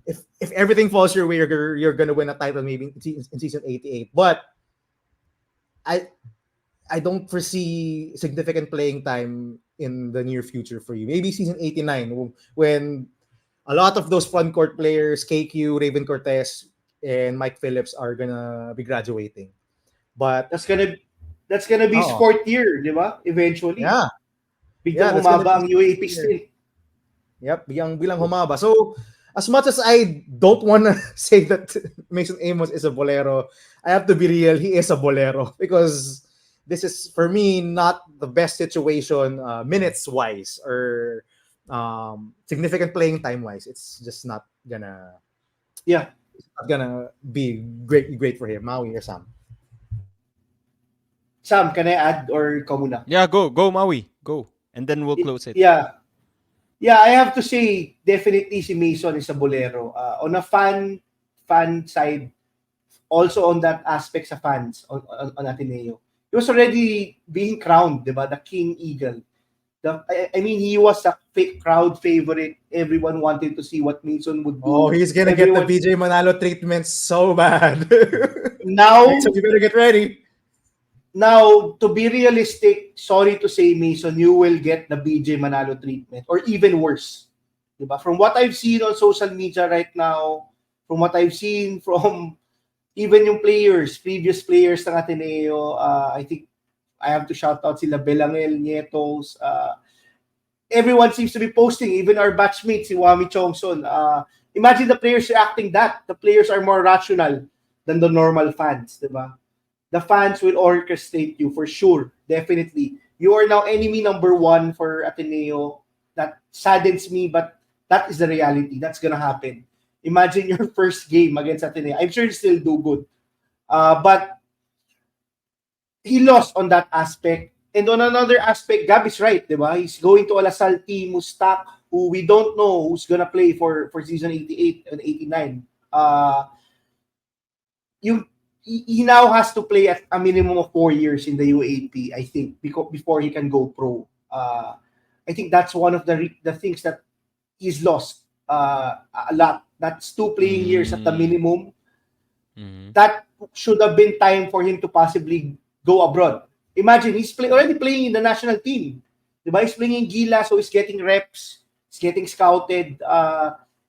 B: if everything falls your way, you're gonna win a title maybe in season 88. But I don't foresee significant playing time in the near future for you. Maybe season 89 when a lot of those front court players, KQ, Raven Cortez, and Mike Phillips are gonna be graduating. But
C: That's gonna be his 4th year, di ba? Eventually.
B: yeah.
C: Biglang
B: that's gonna
C: humaba ang
B: be
C: UAP
B: his
C: still.
B: Yep, bilang humaba. So, as much as I don't want to say that Mason Amos is a Bolero, I have to be real, he is a Bolero because this is, for me, not the best situation minutes-wise or significant playing time-wise. It's just not gonna be great for him. Maui or Sam?
C: Sam, can I add or ikaw muna?
A: Yeah, go Maui, go, and then we'll close it.
C: Yeah, I have to say definitely si Mason is a Bolero. On a fan side, also on that aspect sa fans on Ateneo. He was already being crowned, di ba? The King Eagle. I mean, he was a crowd favorite. Everyone wanted to see what Mason would
B: Oh,
C: do.
B: he's gonna get the
C: Everyone
B: BJ Manalo treatment so bad.
C: now,
B: So you better get ready.
C: now to be realistic, sorry to say, Mason, you will get the BJ Manalo treatment or even worse. Diba? From what I've seen on social media right now, from what I've seen from even yung players, previous players ng Ateneo, I think I have to shout out sila Belangel, Nietos, everyone seems to be posting, even our batchmates, si Wami Chongson. Imagine the players reacting that. The players are more rational than the normal fans, diba? The fans will orchestrate you for sure, definitely. You are now enemy number one for Ateneo. That saddens me, but that is the reality. That's gonna happen. Imagine your first game against Ateneo. I'm sure you still do good. But he lost on that aspect. And on another aspect, Gab is right, di ba? He's going to a LaSalle team who's stuck, who we don't know who's gonna play for season 88 and 89. He now has to play at a minimum of 4 years in the UAAP, I think, before he can go pro. I think that's one of the things that he's lost a lot. That's 2 playing years at the minimum. That should have been time for him to possibly go abroad. Imagine, he's already playing in the national team. Diba? He's playing in Gila, so he's getting reps. He's getting scouted.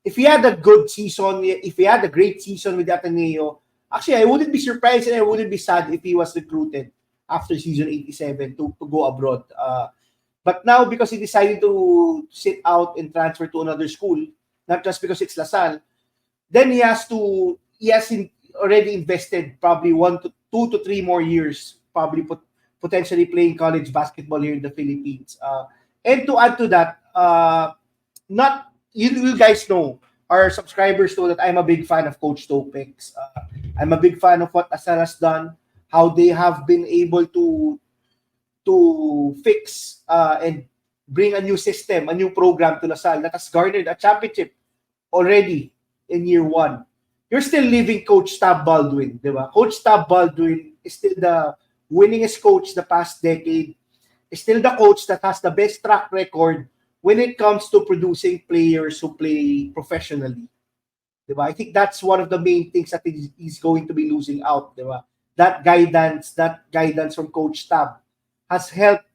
C: If he had a good season, if he had a great season with Ateneo, actually, I wouldn't be surprised and I wouldn't be sad if he was recruited after season 87 to go abroad. But now, because he decided to sit out and transfer to another school, not just because it's LaSalle, then he has already invested probably 2 to 3 more years, probably potentially playing college basketball here in the Philippines. And to add to that, not you guys know, our subscribers know that I'm a big fan of Coach Topex. I'm a big fan of what Asal has done, how they have been able to fix and bring a new system, a new program to LaSalle that has garnered a championship already in year 1. You're still leaving Coach Tab Baldwin, di ba? Coach Tab Baldwin is still the winningest coach the past decade, is still the coach that has the best track record when it comes to producing players who play professionally. Diba? I think that's one of the main things that he's going to be losing out. Diba? That guidance from Coach Tab has helped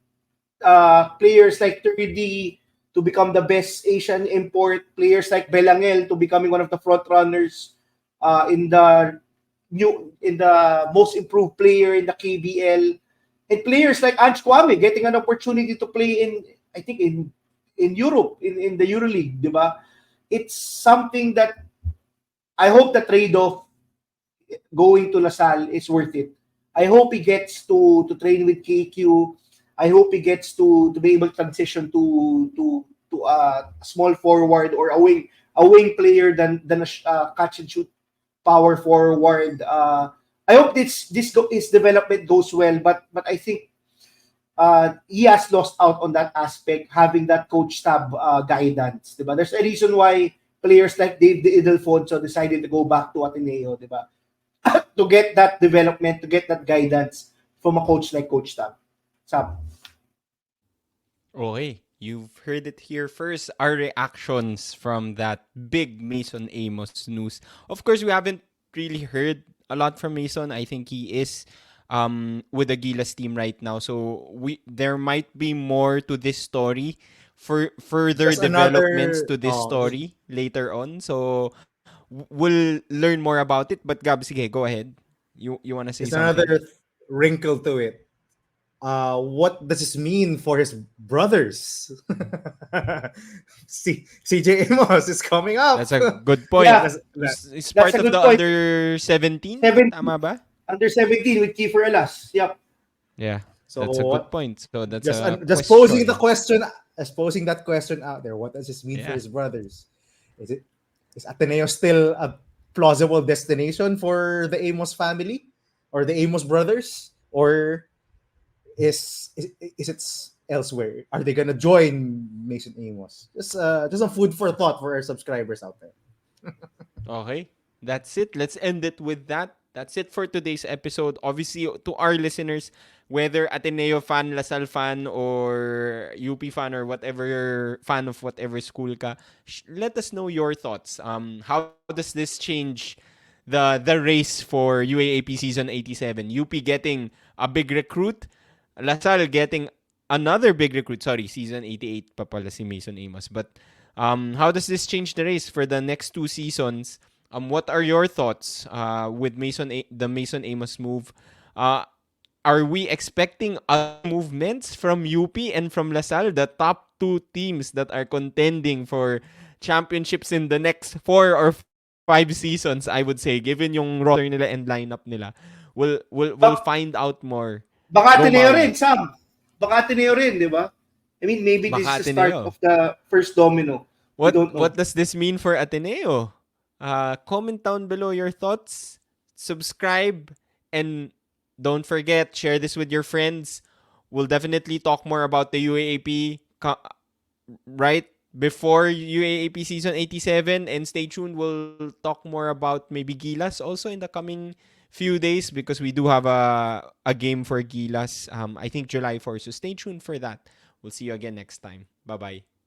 C: players like 3D to become the best Asian import, players like Belangel to becoming one of the front runners in the most improved player in the KBL, and players like Ange Kwame getting an opportunity to play in Europe, in the EuroLeague, diba? It's something that I hope the trade-off going to LaSalle is worth it. I hope he gets to train with KQ. I hope he gets to be able to transition to a small forward or a wing player than a catch and shoot power forward. I hope his development goes well, but I think he has lost out on that aspect, having that coach tab guidance. Diba? There's a reason why players like Dave Idelfonso decided to go back to Ateneo, diba? To get that development, to get that guidance from a coach like Coach Tab. Sab.
A: Okay, you've heard it here first. Our reactions from that big Mason Amos news. Of course, we haven't really heard a lot from Mason. I think he is with the Gilas team right now. So there might be more to this story, for further
B: Just
A: developments
B: another
A: to this story later on. So we'll learn more about it. But Gab, sige, go ahead. You want to say
B: It's
A: something?
B: another wrinkle to it. What does this mean for his brothers? CJ Amos is coming up.
A: That's a good point.
C: Yeah,
A: It's part
C: a
A: of
C: good
A: the
C: point.
A: under 17?
C: 17.
A: Tama ba?
C: Under 17 with Kiefer Elas. Yep.
A: Yeah,
B: So
A: that's a good point. So that's
B: just posing the question, posing that question out there. What does this mean for
A: Yeah.
B: his brothers? Is Ateneo still a plausible destination for the Amos family or the Amos brothers, or is it elsewhere? Are they gonna join Mason Amos? Just some food for thought for our subscribers out there.
A: Okay, that's it. Let's end it with that. That's it for today's episode. Obviously, to our listeners, whether Ateneo fan, Lasal fan, or UP fan, or whatever fan of whatever school ka, let us know your thoughts. How does this change the race for UAAP season 87? UP getting a big recruit, Lasal getting another big recruit. Sorry, season 88 pa pala si Mason Amos. But how does this change the race for the next two seasons? What are your thoughts with the Mason Amos move? Uh, are we expecting other movements from UP and from LaSalle, the top two teams that are contending for championships in the next 4 or 5 seasons? I would say, given yung roster nila and lineup nila, we'll find out more.
C: Baka
A: Go,
C: Ateneo
A: Maui.
C: rin, Sam. Baka Ateneo rin, di ba? I mean, maybe this
A: Baka
C: is the start
A: Ateneo.
C: of the first domino. We don't know.
A: What does this mean for Ateneo? Comment down below your thoughts. Subscribe. And don't forget, share this with your friends. We'll definitely talk more about the UAAP right before UAAP season 87. And stay tuned. We'll talk more about maybe Gilas also in the coming few days because we do have a game for Gilas. I think July 4. So stay tuned for that. We'll see you again next time. Bye-bye.